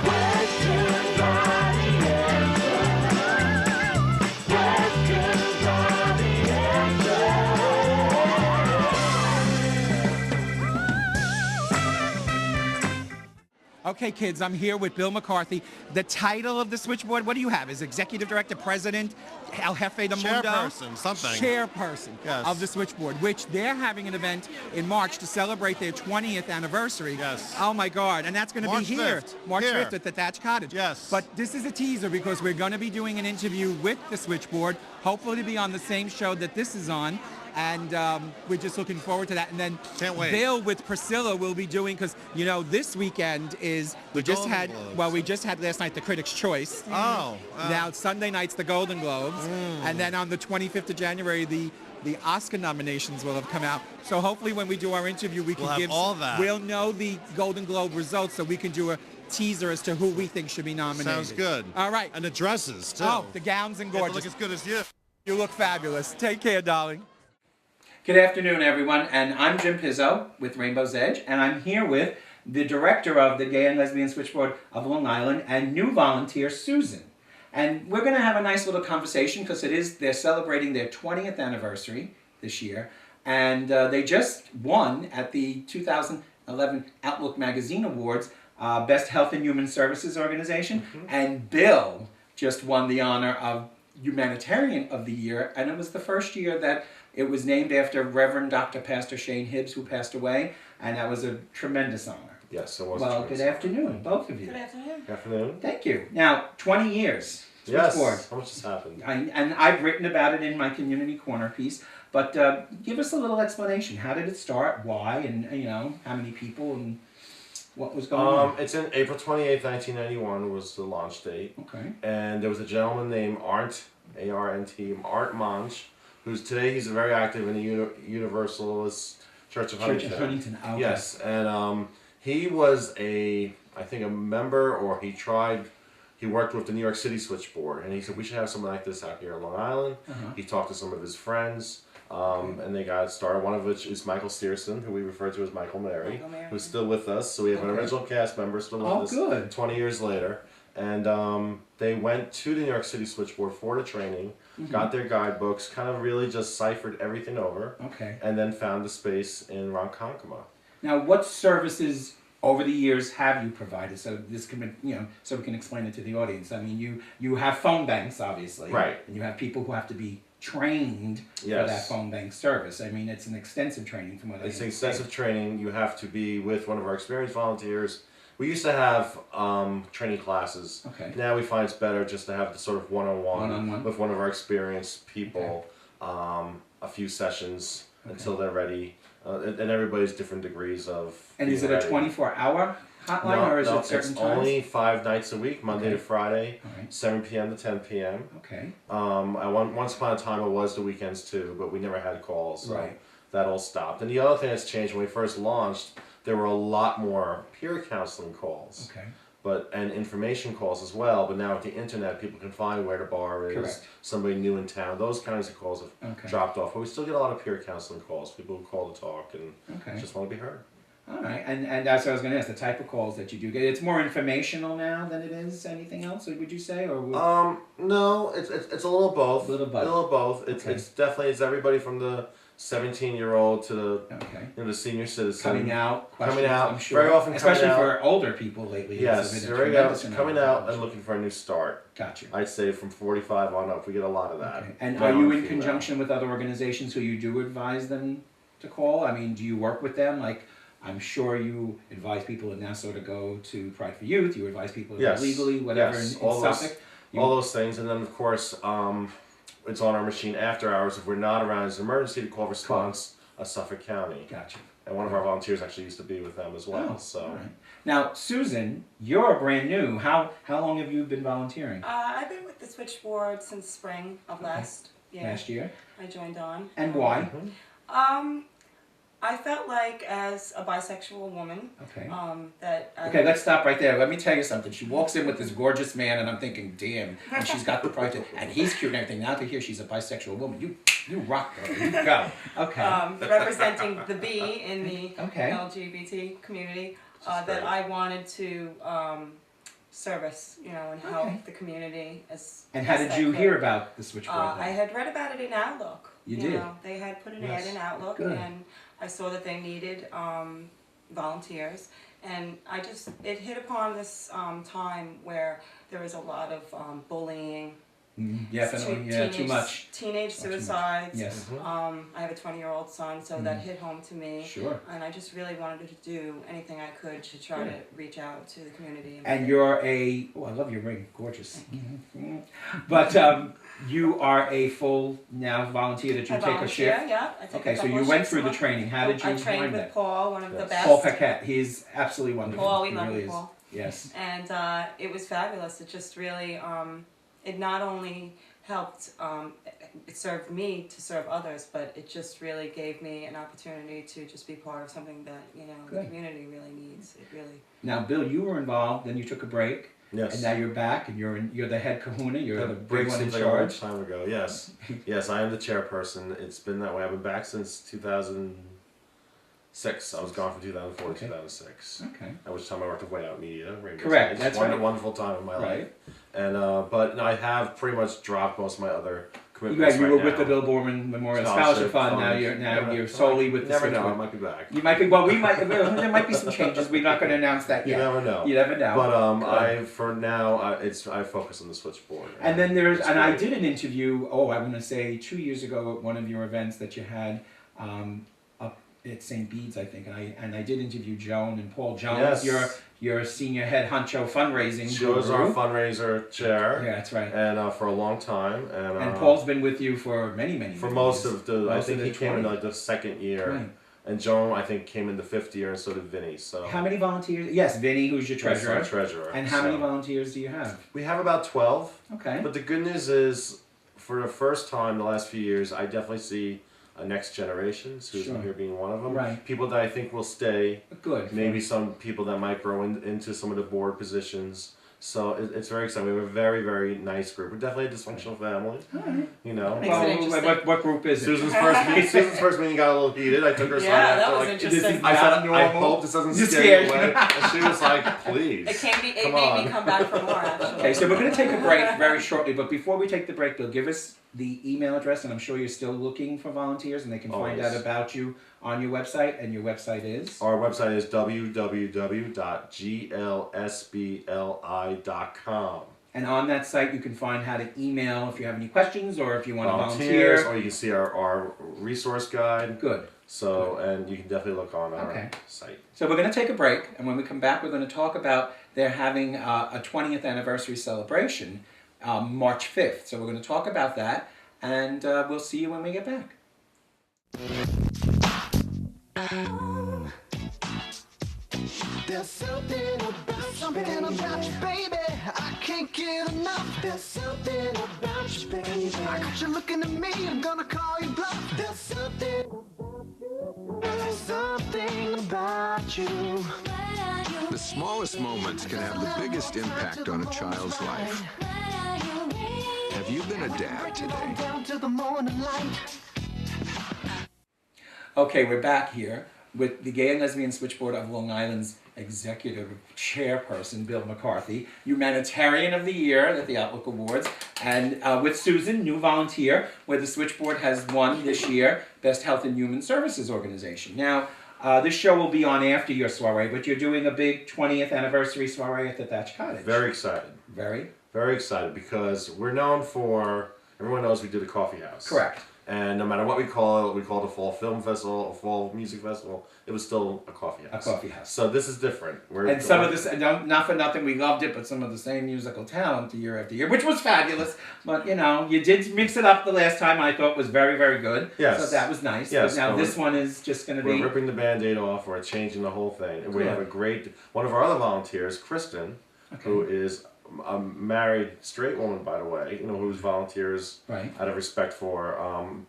Questions are the answer. Questions are the answer. Okay, kids, I'm here with Bill McCarthy. The title of the switchboard, what do you have? Is Executive Director, President, El Jefe de Mundo? Chairperson, something. Chairperson Yes. of the switchboard, which they're having an event in March to celebrate their 20th anniversary. Yes. Oh, my God. And that's going to be March here. 5th. March Here. 5th at the Thatch Cottage. Yes. But this is a teaser because we're going to be doing an interview with the switchboard, hopefully to be on the same show that this is on. And we're just looking forward to that. And then Can't wait. Bill with Priscilla will be doing, because, this weekend is, we just had last night the Critics' Choice. Oh. Now Sunday night's the Golden Globes. And then on the 25th of January, the Oscar nominations will have come out. So hopefully when we do our interview, we can We'll have give all that. We'll know the Golden Globe results, so we can do a teaser as to who we think should be nominated. Sounds good. All right. And the dresses, too. Oh, the gowns and They have to gorgeous. look as good as you. You look fabulous. Take care, darling. Good afternoon, everyone, and I'm Jim Pizzo with Rainbow's Edge, and I'm here with the director of the Gay and Lesbian Switchboard of Long Island and new volunteer, Susan. And we're going to have a nice little conversation because they're celebrating their 20th anniversary this year, and they just won at the 2011 Outlook Magazine Awards, Best Health and Human Services Organization, and Bill just won the honor of Humanitarian of the Year, and it was the first year that it was named after Reverend Dr. Pastor Shane Hibbs, who passed away, and that was a tremendous honor. Yes, it was. Well, good afternoon, both of you. Good afternoon. Good afternoon. Thank you. Now, 20 years. Yes. Switchboard. How much has happened? And I've written about it in my community corner piece. But give us a little explanation. How did it start? Why? And how many people and what was going on? It's in April 28th, 1991 was the launch date. Okay. And there was a gentleman named Arndt, A-R-N-T, Arndt Monge, who's today he's very active in the Universalist Church of Huntington. Church of Huntington. Okay. Yes, and he was I think a member, or he worked with the New York City switchboard, and he said we should have something like this out here on Long Island. He talked to some of his friends, and they got started. One of which is Michael Stearson, who we refer to as Michael Mary, who's still with us. So we have an original cast member still with us. Good. 20 years later. And they went to the New York City switchboard for the training, got their guidebooks, kind of really just ciphered everything over, and then found the space in Ronkonkoma. Now, what services over the years have you provided? So this can, so we can explain it to the audience. I mean, you have phone banks, obviously, right? And you have people who have to be trained for that phone bank service. I mean, it's an extensive training from what I understand. It's extensive training. You have to be with one of our experienced volunteers. We used to have training classes. Okay. Now we find it's better just to have the sort of one-on-one with one of our experienced people, a few sessions until they're ready, and everybody's different degrees of. And is it a 24-hour hotline, or is it certain it's times? only 5 nights a week, Monday to Friday, 7 p.m. to 10 p.m. Okay. Once upon a time it was the weekends too, but we never had calls. So right. That all stopped. And the other thing that's changed when we first launched, there were a lot more peer counseling calls. Okay. And information calls as well. But now with the internet, people can find where the bar is, Correct. somebody new in town. Those kinds of calls have dropped off. But we still get a lot of peer counseling calls. People who call to talk and just want to be heard. All right, and that's what I was going to ask. The type of calls that you do get, it's more informational now than it is anything else. Would you say, or no, it's a little both. A little both. It's definitely everybody from the 17-year-old to the the senior citizen coming out. I'm sure. Very often, especially coming out. for older people lately. Yes, very coming out and looking for a new start. Gotcha. I'd say from 45 on up, we get a lot of that. Okay. And are you in conjunction with other organizations who you do advise them to call? I mean, do you work with them? Like, I'm sure you advise people in Nassau to go to Pride for Youth. You advise people to go legally, whatever, in Suffolk. All those things, and then of course, it's on our machine after hours. If we're not around, it's an emergency to call response of Suffolk County. Gotcha. And one of our volunteers actually used to be with them as well. So. All right. Now, Susan, you're brand new. How long have you been volunteering? I've been with the switchboard since spring of last year. Last year. I joined on. And why? I felt like as a bisexual woman, that okay, let's stop right there. Let me tell you something. She walks in with this gorgeous man, and I'm thinking, damn, and she's got the pride, and he's cute and everything. Now to hear she's a bisexual woman, you rock, girl. You go. Okay. Representing the B in the LGBT community, that I wanted to service, and help the community as. And how did you hear about the switchboard? I had read about it in Outlook. You did. They had put an ad in Outlook, and I saw that they needed volunteers, and it hit upon this time where there was a lot of bullying. Too much. Teenage suicides. Yes. I have a 20-year-old son, so that hit home to me. Sure. And I just really wanted to do anything I could to try to reach out to the community. And you're I love your ring, gorgeous. But you are a full now volunteer that you take a shift? Yeah. Okay, so you went through the training. How did you find that? I trained with Paul, one of the best. Paul Paquette. He's absolutely wonderful. Paul, we he love really you, Paul. Yes. And it was fabulous. It just really, it not only helped, it served me to serve others, but it just really gave me an opportunity to just be part of something that, the community really needs. It really. Now, Bill, you were involved, then you took a break. Yes. And now you're back, and you're the head kahuna. You're the big one in charge. charge. A long time ago, yes, yes, I am the chairperson. It's been that way. I've been back since 2006. I was gone from 2004 to 2006. Okay. At which time I worked at Way Out Media. Correct. It's That's a wonderful time in my life. And but I have pretty much dropped most of my other commitments You right were now. with the Bill Borman Memorial Scholarship Fund. Now you're solely with the Never know. Switchboard. I might be back. You might be. Well, there might be some changes. We're not going to announce that You yet. never know. You never know. But for now, I focus on the Switchboard. And then it's I great. did an interview. I want to say 2 years ago at one of your events that you had up at St. Bede's, I think, and I did interview Joan and Paul Jones. Yes. Your senior head honcho fundraising. She was our guru. fundraiser chair. Yeah, that's right. And for a long time. And Paul's been with you for many for most years. of the. I think he came in like the second year. Right. And Joan, I think, came in the 5th year, and so did Vinny. So how many volunteers? Yes, Vinny, who's your treasurer. That's our treasurer. And how many volunteers do you have? We have about 12. Okay. But the good news is, for the first time the last few years, I definitely see a next generation. Susan here being one of them. Right. People that I think will stay. Good. Maybe some people that might grow into some of the board positions. So it's very exciting. We have a very, very nice group. We're definitely a dysfunctional family. You know. What group is it? Susan's first meeting got a little heated. I took her aside. Yeah, that after, was like, interesting. I hope this doesn't scare you away. And she was like, please. It made me come back for more, actually. Okay, so we're going to take a break very shortly, but before we take the break, Bill, give us the email address, and I'm sure you're still looking for volunteers, and they can find out about you on your website, and your website is? Our website is www.glsbli.com. And on that site, you can find how to email if you have any questions or if you want to volunteer. Or you can see our resource guide. Good. So, and you can definitely look on our site. So we're going to take a break, and when we come back, we're going to talk about they're having a 20th anniversary celebration March 5th. So we're going to talk about that, and we'll see you when we get back. There's something about you, baby. I can't get enough. There's something about you, baby. I got you looking at me. I'm gonna call you bluff. There's something about you. The smallest moments can have the biggest impact on a child's life. Have you been a dad today? Down to the morning light. Okay, we're back here with the Gay and Lesbian Switchboard of Long Island's executive chairperson, Bill McCarthy, humanitarian of the year at the Outlook Awards, and with Susan, new volunteer, where the Switchboard has won this year Best Health and Human Services Organization. Now, this show will be on after your soiree, but you're doing a big 20th anniversary soiree at the Thatch Cottage. Very excited. Very excited because we're known for, everyone knows we do the coffee house. Correct. And no matter what we call it a fall film festival, a fall music festival, it was still a coffee house. A coffee house. So this is different. And some of this, not for nothing, we loved it, but some of the same musical talent year after year, which was fabulous. But, you know, you did mix it up the last time, I thought was very, very good. Yes. So that was nice. Yes. But now this one is just going to be... We're ripping the Band-Aid off, we're changing the whole thing. And we have a great, one of our other volunteers, Kristen, who is a married straight woman, by the way, you know, who volunteers out of respect for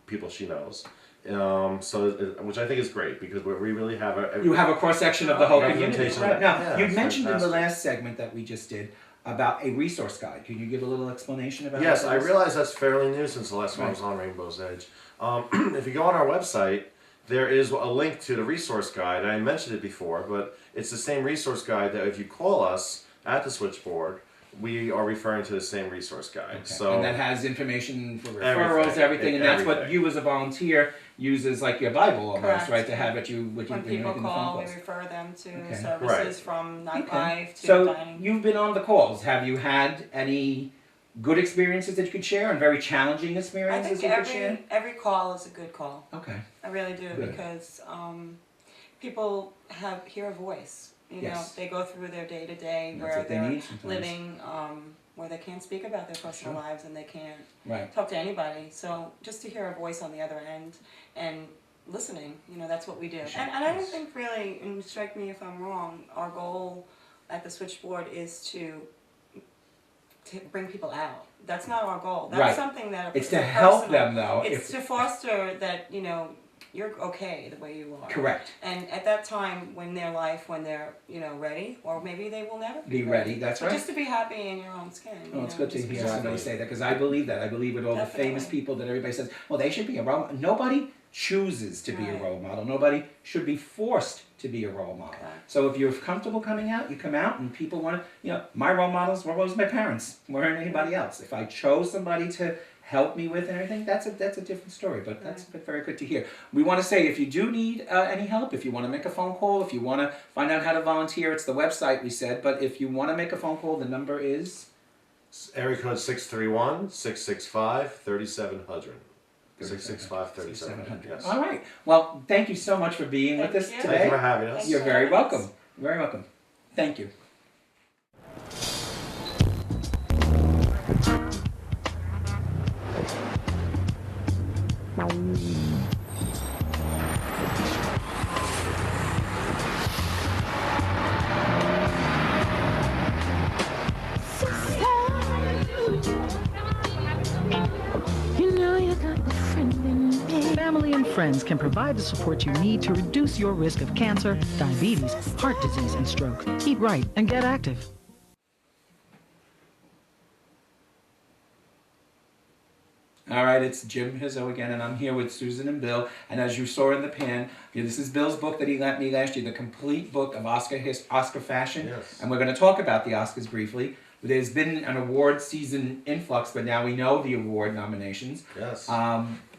people she knows. Which I think is great because we really have you have a cross section of the whole community. Right. Now, yeah, you mentioned in the last segment that we just did about a resource guide. Can you give a little explanation about Yes, that? I realize that's fairly new since the last time I was on Rainbow's Edge. If you go on our website, there is a link to the resource guide. I mentioned it before, but it's the same resource guide that if you call us at the Switchboard, we are referring to the same resource guide. Okay. So and that has information for referrals, everything, and that's what you as a volunteer use as like your Bible almost, right? To have it when people call, we refer them to services from nightlife to dining. So you've been on the calls. Have you had any good experiences that you could share and very challenging experiences I you could think share? every call is a good call. Okay. I really do because people hear a voice. You know, they go through their day-to-day where they're living, where they can't speak about their personal lives and they can't talk to anybody. So just to hear a voice on the other end and listening, you know, that's what we do. And I don't think really, and strike me if I'm wrong, our goal at the Switchboard is to bring people out. That's not our goal. That's something that it's to help them though. It's to foster that, you know, you're okay the way you are. Correct. And at that time, when they're, you know, ready, or maybe they will never be ready. That's but right. Just to be happy in your own skin. Oh, it's good to hear somebody say that because I believe that. I believe with all the famous people that everybody says, well, they should be a role model. Nobody chooses to be a role model. Nobody should be forced to be a role model. So if you're comfortable coming out, you come out, and people want to, you know, my role models were always my parents, weren't anybody else. If I chose somebody to help me with and everything, that's a different story. But that's very good to hear. We want to say, if you do need any help, if you want to make a phone call, if you want to find out how to volunteer, it's the website we said. But if you want to make a phone call, the number is area code 631-665-3700. 665-3700. Yes. All right. Well, thank you so much for being with us today. Thank you for having us. You're very welcome. Very welcome. Thank you. Family and friends can provide the support you need to reduce your risk of cancer, diabetes, heart disease, and stroke. Eat right and get active. All right, it's Jim Hizzo again, and I'm here with Susan and Bill. And as you saw in the pan, this is Bill's book that he lent me last year, the complete book of Oscar fashion. Yes. And we're going to talk about the Oscars briefly. There's been an award season influx, but now we know the award nominations. Yes.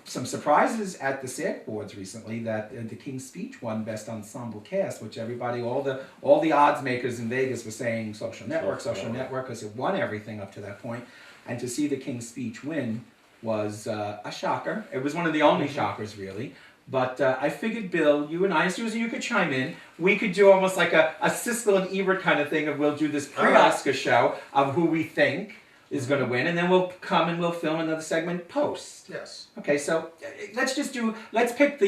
Some surprises at the SAG Awards recently that The King's Speech won Best Ensemble Cast, which everybody, all the odds makers in Vegas were saying Social Network, because it won everything up to that point. And to see The King's Speech win was a shocker. It was one of the only shockers, really. But I figured, Bill, you and I, and Susan, you could chime in. We could do almost like a Siskel and Ebert kind of thing of we'll do this pre-Oscar show of who we think is going to win, and then we'll come and we'll film another segment post. Yes. Okay, so let's pick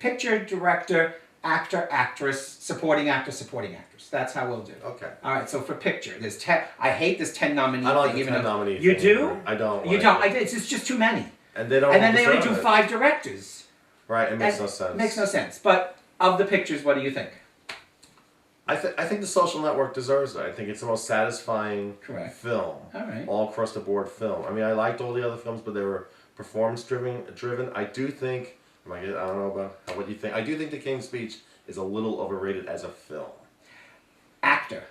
picture, director, actor, actress, supporting actress. That's how we'll do. Okay. All right, so for picture, there's 10. I hate this 10 nominee I don't thing. like the 10 nominee You thing. do? I don't. You don't? It's just too many. And they don't. And then they only deserve do it. 5 directors. Right, it makes no sense. Makes no sense. But of the pictures, what do you think? I think The Social Network deserves it. I think it's the most satisfying film. All right. All across the board film. I mean, I liked all the other films, but they were performance driven. I do think, I don't know about what you think. I do think The King's Speech is a little overrated as a film. Actor.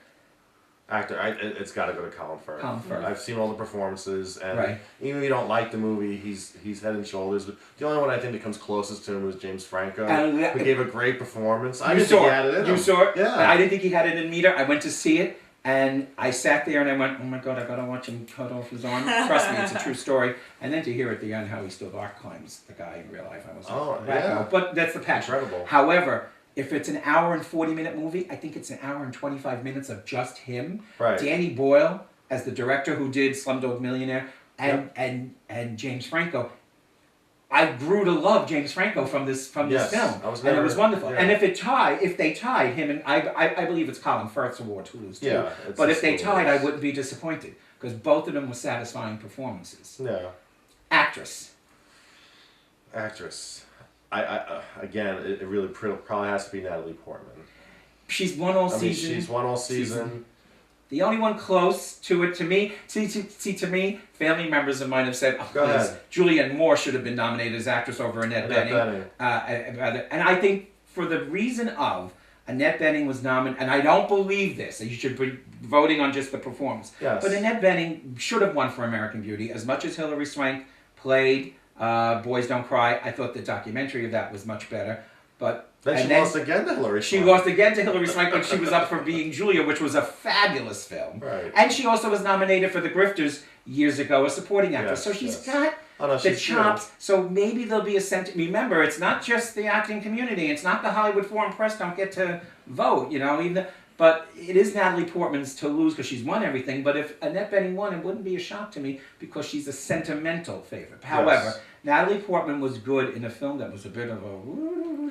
It's got to go to Colin Firth. Colin Firth. I've seen all the performances, and Right. even if you don't like the movie, he's head and shoulders. The only one I think that comes closest to him was James Franco, who gave a great performance. I didn't think he had it in him. You saw it? Yeah. I didn't think he had it in meter. I went to see it, and I sat there and I went, oh my God, I got to watch him cut off his arm. Trust me, it's a true story. And then to hear at the end how he still rock climbs the guy in real life, I was yeah. But that's the passion. Incredible. However, if it's an hour and 40-minute movie, I think it's an hour and 25 minutes of just him. Right. Danny Boyle as the director who did Slumdog Millionaire, and James Franco. I grew to love James Franco from this film, and it was wonderful. Yeah. And if they tied him, and I believe it's Colin Firth's award to lose too. Yeah, but if they tied, I wouldn't be disappointed because both of them were satisfying performances. Yeah. Actress. Again, it really probably has to be Natalie Portman. She's won all season. She's won all season. The only one close to it to me, to me, family members of mine have said, Go ahead. Julianne Moore should have been nominated as actress over Annette Bening. And I think for the reason of Annette Bening was nominated, and I don't believe this, you should be voting on just the performance. Yes. But Annette Bening should have won for American Beauty. As much as Hilary Swank played Boys Don't Cry, I thought the documentary of that was much better. But Then she lost again to Hilary Swank. She lost again to Hilary Swank, but she was up for Being Julia, which was a fabulous film. Right. And she also was nominated for The Grifters years ago, a supporting actress. So she's got the chops. Good. So maybe there'll be a Remember, it's not just the acting community. It's not the Hollywood Foreign Press don't get to vote, But it is Natalie Portman's to lose because she's won everything. But if Annette Bening won, it wouldn't be a shock to me because she's a sentimental favorite. However, Natalie Portman was good in a film that was a bit of a...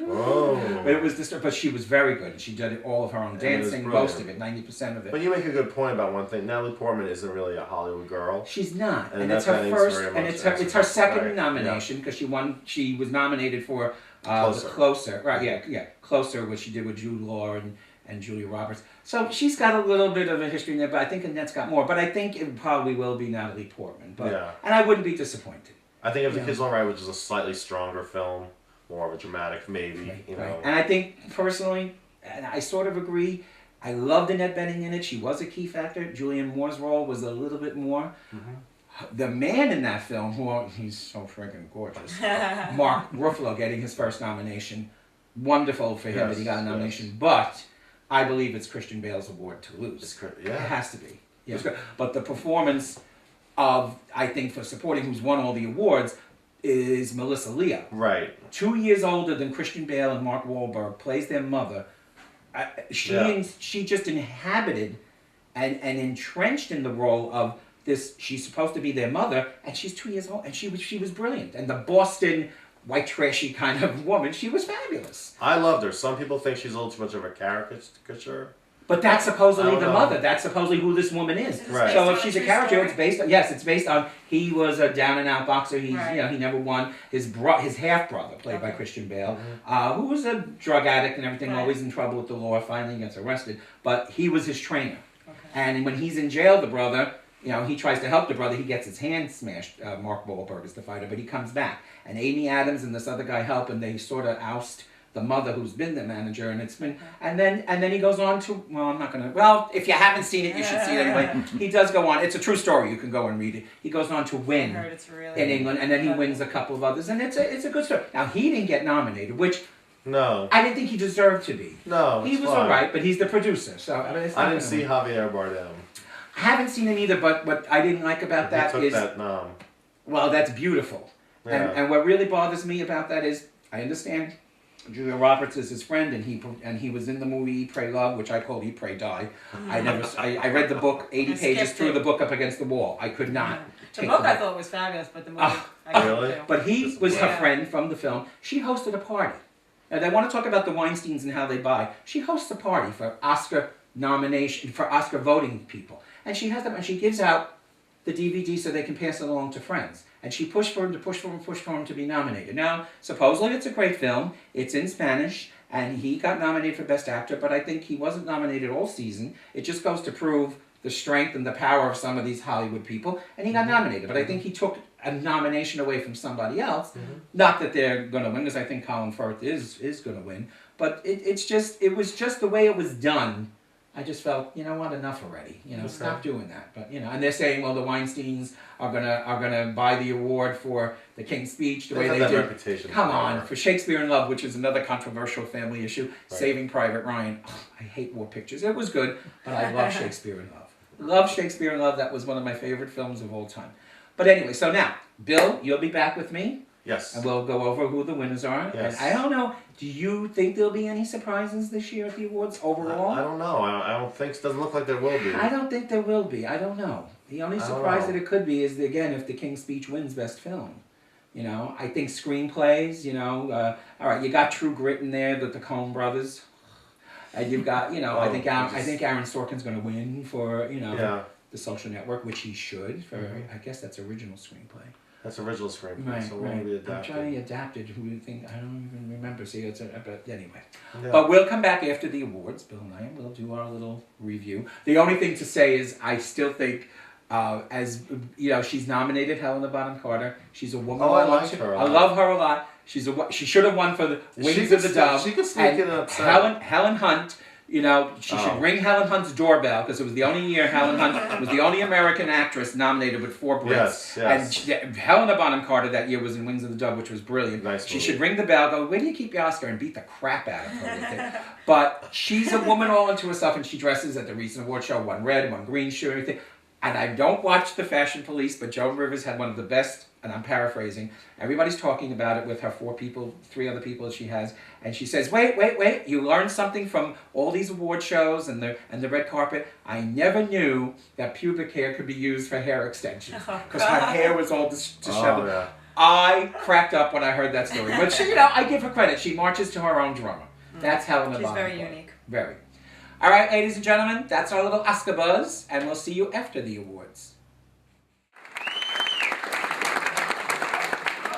But it was but she was very good. She did all of her own dancing, most of it, 90% of it. But you make a good point about one thing. Natalie Portman isn't really a Hollywood girl. She's not, and Annette it's her Bening's first, very and much it's her second right. nomination because she won. She was nominated for Closer, right? Yeah, Closer, which she did with Jude Law and Julia Roberts. So she's got a little bit of a history in there, but I think Annette's got more. But I think it probably will be Natalie Portman. But and I wouldn't be disappointed. I think if The Kids Don't Write, which is a slightly stronger film, more of a dramatic, maybe, you know. And I think, personally, and I sort of agree, I loved Annette Bening in it. She was a key factor. Julianne Moore's role was a little bit more. The man in that film, he's so freaking gorgeous, Mark Ruffalo getting his first nomination. Wonderful for him that he got a nomination, but I believe it's Christian Bale's award to lose. It has to be. Yeah. But the performance of, I think, for supporting, who's won all the awards, is Melissa Leo. Right. 2 years older than Christian Bale and Mark Wahlberg, plays their mother. She just inhabited and entrenched in the role of this. She's supposed to be their mother, and she's 2 years old, and she was brilliant. And the Boston white trashy kind of woman, she was fabulous. I loved her. Some people think she's a little too much of a caricature. But that's supposedly the mother. That's supposedly who this woman is. Right. So if she's a character, it's based on, it's based on, he was a down and out boxer. He never won. His half brother, played by Christian Bale, who was a drug addict and everything, always in trouble with the law. Finally gets arrested, but he was his trainer. And when he's in jail, the brother, he tries to help the brother. He gets his hand smashed. Mark Wahlberg is the fighter, but he comes back. And Amy Adams and this other guy help, and they sort of oust the mother who's been the manager, and it's been, and then he goes on to, I'm not gonna, if you haven't seen it, you should see it anyway. He does go on, it's a true story, you can go and read it. He goes on to win in England, and then he wins a couple of others, and it's a good story. Now, he didn't get nominated, which I didn't think he deserved to be. No, he was alright, but he's the producer, so I didn't see Javier Bardem. I haven't seen him either, but what I didn't like about that is, well, that's beautiful. Yeah. And what really bothers me about that is, I understand Julia Roberts is his friend, and he was in the movie Eat, Pray, Love, which I called Eat, Pray, Die. I read the book, 80 pages, threw the book up against the wall. I could not. The book I thought was fabulous, but the movie I couldn't do. But he was her friend from the film. She hosted a party. Now they want to talk about the Weinsteins and how they buy. She hosts a party for Oscar nomination, for Oscar voting people. And she has them, and she gives out the DVD so they can pass it along to friends. And she pushed for him to be nominated. Now, supposedly it's a great film. It's in Spanish, and he got nominated for Best Actor, but I think he wasn't nominated all season. It just goes to prove the strength and the power of some of these Hollywood people, and he got nominated. But I think he took a nomination away from somebody else. Not that they're going to win, because I think Colin Firth is going to win. But it was just the way it was done. I just felt, you know what, enough already. Stop doing that. But and they're saying, well, the Weinsteins are gonna buy the award for the King's Speech the way they did. Reputation. Come on, for Shakespeare in Love, which is another controversial family issue. Right. Saving Private Ryan. Oh, I hate war pictures. It was good, but I love Shakespeare in Love. Love Shakespeare in Love. That was one of my favorite films of all time. But anyway, so now, Bill, you'll be back with me. Yes. And we'll go over who the winners are. Yes. And I don't know, do you think there'll be any surprises this year at the awards overall? I don't know. I don't think, it doesn't look like there will be. I don't think there will be. I don't know. The only surprise that it could be is, again, if The King's Speech wins Best Film. I think screenplays, all right, you got True Grit in there, the Coen brothers. And you've got, I think Aaron Sorkin's going to win for, The Social Network, which he should, for, I guess that's original screenplay. That's original screenplay, right, so won't be adapted. I'm trying to adapt it. Who do you think? I don't even remember. See, but anyway. Yeah. But we'll come back after the awards, Bill and I, and we'll do our little review. The only thing to say is I still think, she's nominated Helena Bonham Carter. She's a woman. Oh, I like her. I love her a lot. She should have won for the Wings of the Dove. She could sneak in an upset. Helen Hunt. She should ring Helen Hunt's doorbell, because it was the only year Helen Hunt was the only American actress nominated with 4 Brits. Yes. And Helena Bonham Carter that year was in Wings of the Dove, which was brilliant. Nice she movie. should ring the bell, go, where do you keep your Oscar, and beat the crap out of her with it. But she's a woman all into herself, and she dresses at the recent award show, one red, one green shoe, everything. And I don't watch The Fashion Police, but Joan Rivers had one of the best, and I'm paraphrasing, everybody's talking about it with her 3 other people that she has, and she says, wait, you learned something from all these award shows and the red carpet. I never knew that pubic hair could be used for hair extensions, because her hair was all disheveled. Yeah. I cracked up when I heard that story. But she, I give her credit. She marches to her own drummer. That's Helena Bonham Carter. She's very unique. Very. All right, ladies and gentlemen, that's our little Oscar buzz, and we'll see you after the awards.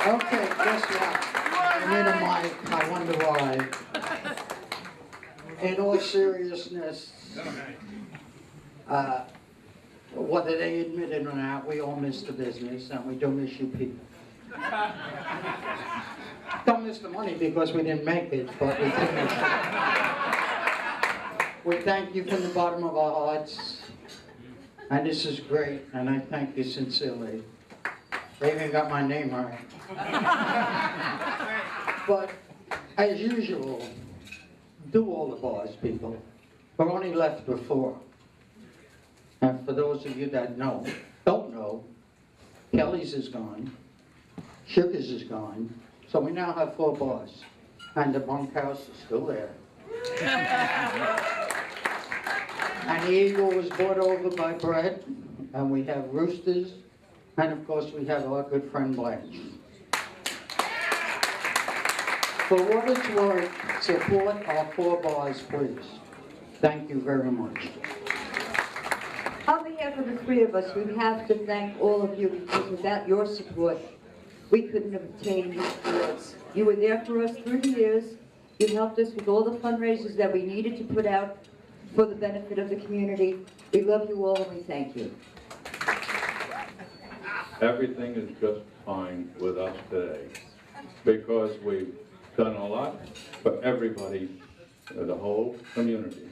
Okay, guess what? I need a mic. I wonder why. In all seriousness, whether they admit it or not, we all miss the business, and we do miss you people. Don't miss the money because we didn't make it, but we did miss it. We thank you from the bottom of our hearts, And this is great, and I thank you sincerely. They even got my name right. But, as usual, do all the bars, people. We're only left with 4. And for those of you that don't know, Kelly's is gone, Sugar's is gone, so we now have 4 bars. And the bunkhouse is still there. And the Eagle was bought over by Brett, and we have Roosters, and of course we have our good friend Blanche. For what it's worth, support our 4 bars, please. Thank you very much. On behalf of the 3 of us, we have to thank all of you, because without your support, we couldn't have obtained these awards. You were there for us through the years. You helped us with all the fundraisers that we needed to put out for the benefit of the community. We love you all and we thank you. Everything is just fine with us today because we've done a lot for everybody, the whole community,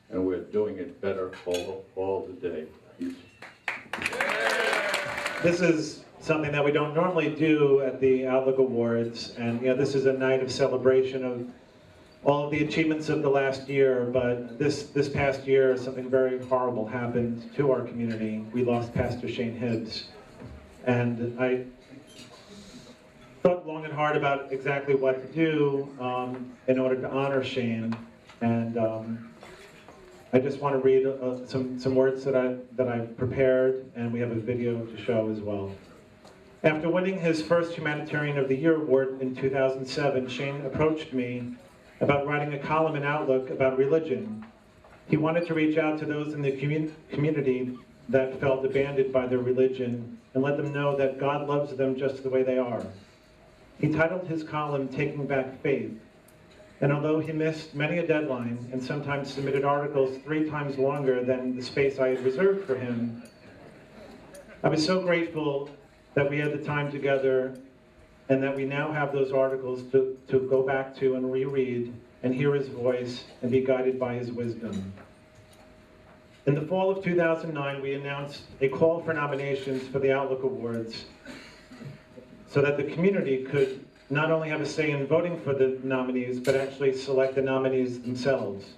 and we're doing it better all the day. This is something that we don't normally do at the Outlook Awards, and this is a night of celebration of all of the achievements of the last year, but this past year something very horrible happened to our community. We lost Pastor Shane Hibbs, and I thought long and hard about exactly what to do in order to honor Shane, and I just want to read some words that I've prepared, and we have a video to show as well. After winning his first Humanitarian of the Year award in 2007, Shane approached me about writing a column in Outlook about religion. He wanted to reach out to those in the community that felt abandoned by their religion and let them know that God loves them just the way they are. He titled his column, "Taking Back Faith," and although he missed many a deadline and sometimes submitted articles 3 times longer than the space I had reserved for him, I was so grateful that we had the time together and that we now have those articles to go back to and reread and hear his voice and be guided by his wisdom. In the fall of 2009, we announced a call for nominations for the Outlook Awards so that the community could not only have a say in voting for the nominees, but actually select the nominees themselves.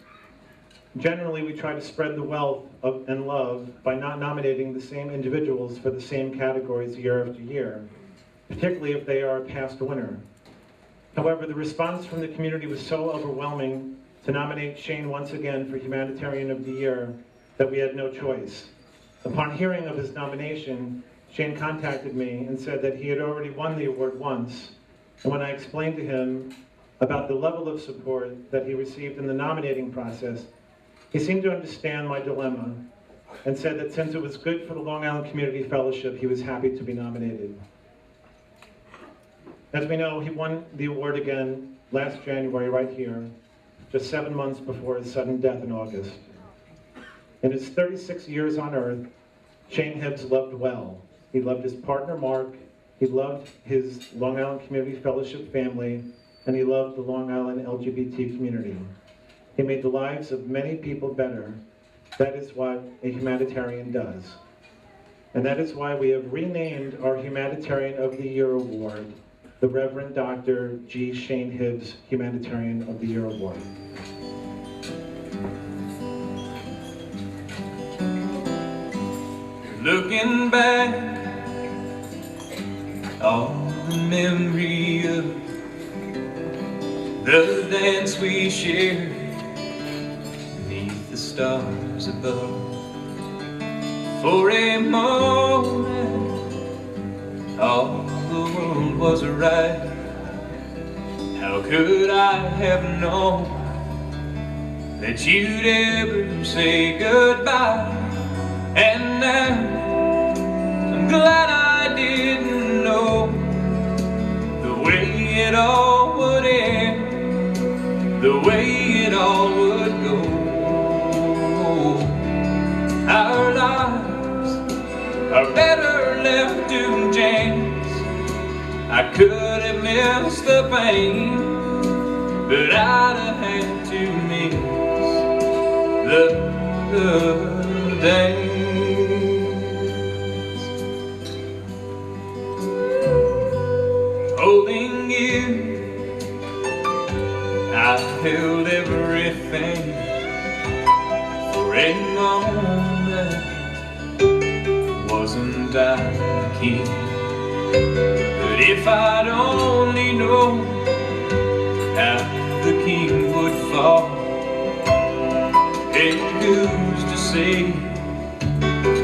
Generally, we try to spread the wealth and love by not nominating the same individuals for the same categories year after year, particularly if they are a past winner. However, the response from the community was so overwhelming to nominate Shane once again for Humanitarian of the Year that we had no choice. Upon hearing of his nomination, Shane contacted me and said that he had already won the award once, and when I explained to him about the level of support that he received in the nominating process, he seemed to understand my dilemma and said that since it was good for the Long Island Community Fellowship, he was happy to be nominated. As we know, he won the award again last January right here, just 7 months before his sudden death in August. In his 36 years on Earth, Shane Hibbs loved well. He loved his partner, Mark, he loved his Long Island Community Fellowship family, and he loved the Long Island LGBT community. He made the lives of many people better. That is what a humanitarian does. And that is why we have renamed our Humanitarian of the Year Award the Reverend Dr. G. Shane Hibbs Humanitarian of the Year Award. Looking back on the memory of the dance we shared beneath the stars above. For a moment, all the world was right. How could I have known that you'd ever say goodbye? And now I'm glad I didn't know the way it all would end, the way it all would go. Our lives are better left to chance. I could have missed the pain, but I'd have had to miss the day. in my own bed. Wasn't I the king? But if I'd only known how the king would fall, and who's to say?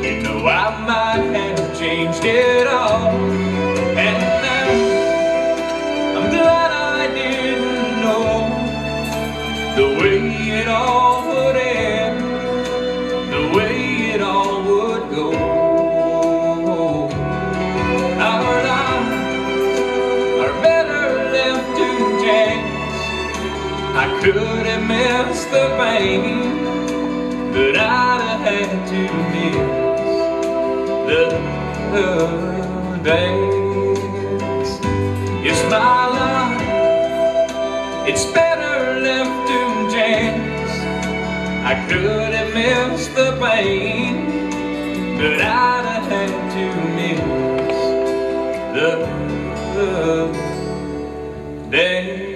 You know I might have changed it all. And now I'm glad I didn't know the way it all would end, the way it all would go. Our lives are better left to chance. I could have missed the pain, but I'd have had to miss the dance. It's my life, it's better left to chance. I could have missed the pain, but I'd have had to miss the dance.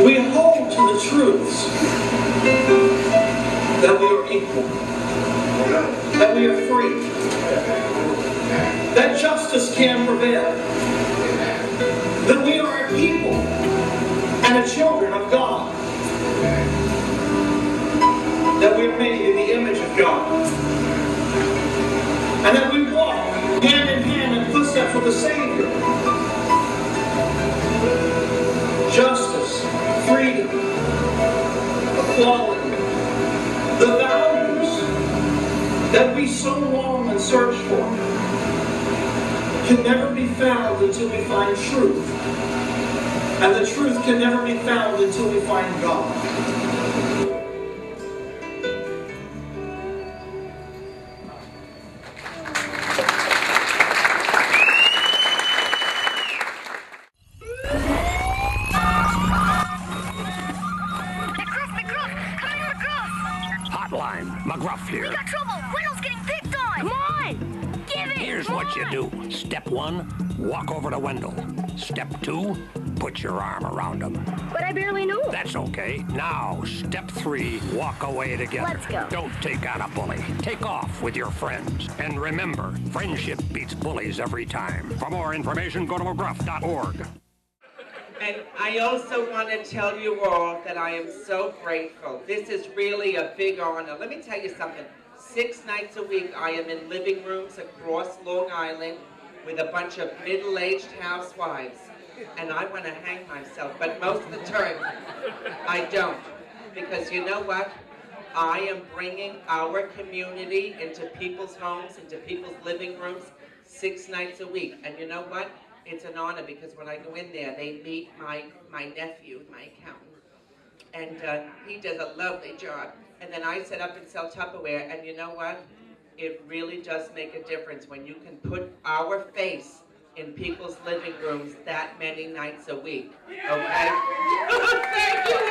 We hold to the truths that we are equal, that we are free, that justice can prevail, that we are a people and the children of God, that we are made in the image of God, and that we walk hand in hand in footsteps with the Savior. Justice, freedom, equality, the values that we so long and search for can never be found until we find truth. And the truth can never be found until we find God. Hotline, McGruff here. We got trouble! Wendell's getting picked on! Come on! Give it! Here's what you do. Step 1, walk over to Wendell. Step 2, put your arm around him. But I barely knew. That's okay. Now, step 3, walk away together. Let's go. Don't take on a bully. Take off with your friends. And remember, friendship beats bullies every time. For more information, go to McGruff.org. And I also want to tell you all that I am so grateful. This is really a big honor. Let me tell you something. 6 nights a week, I am in living rooms across Long Island with a bunch of middle-aged housewives. And I want to hang myself, but most of the time, I don't. Because you know what? I am bringing our community into people's homes, into people's living rooms 6 nights a week. And you know what? It's an honor because when I go in there, they meet my nephew, my accountant. And he does a lovely job. And then I set up and sell Tupperware. And you know what? It really does make a difference when you can put our face in people's living rooms that many nights a week. Okay? Thank you.